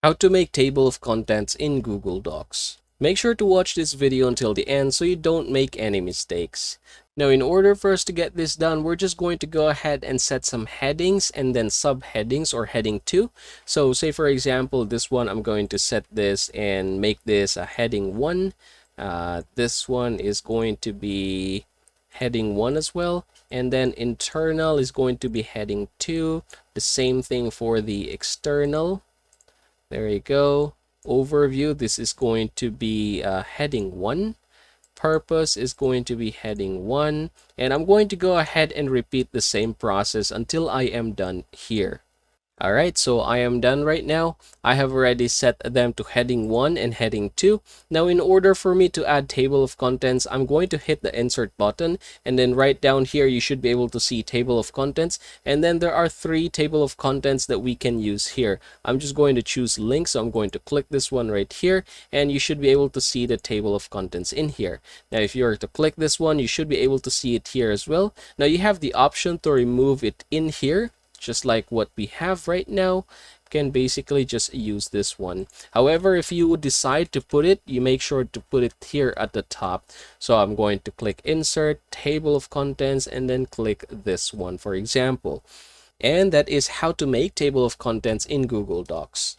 How to make table of contents in Google Docs. Make sure to watch this video until the end so you don't make any mistakes. Now, in order for us to get this done, we're just going to go ahead and set some headings and then subheadings or heading 2. So say for example, this one, I'm going to set this and make this a heading 1. This one is going to be heading 1 as well. And then internal is going to be heading 2. The same thing for the external. There you go. Overview, this is going to be heading 1. Purpose is going to be heading 1. And I'm going to go ahead and repeat the same process until I am done here. Alright, so I am done right now. I have already set them to heading 1 and heading 2. Now, in order for me to add table of contents, I'm going to hit the insert button, and then right down here you should be able to see table of contents, and then there are 3 table of contents that we can use here. I'm just going to choose link, so I'm going to click this one right here, and you should be able to see the table of contents in here. Now, if you were to click this one, you should be able to see it here as well. Now, you have the option to remove it in here, just like what we have right now. You can basically just use this one. However, if you would decide to put it, you make sure to put it here at the top. So I'm going to click insert, table of contents, and then click this one, for example. And that is how to make table of contents in Google Docs.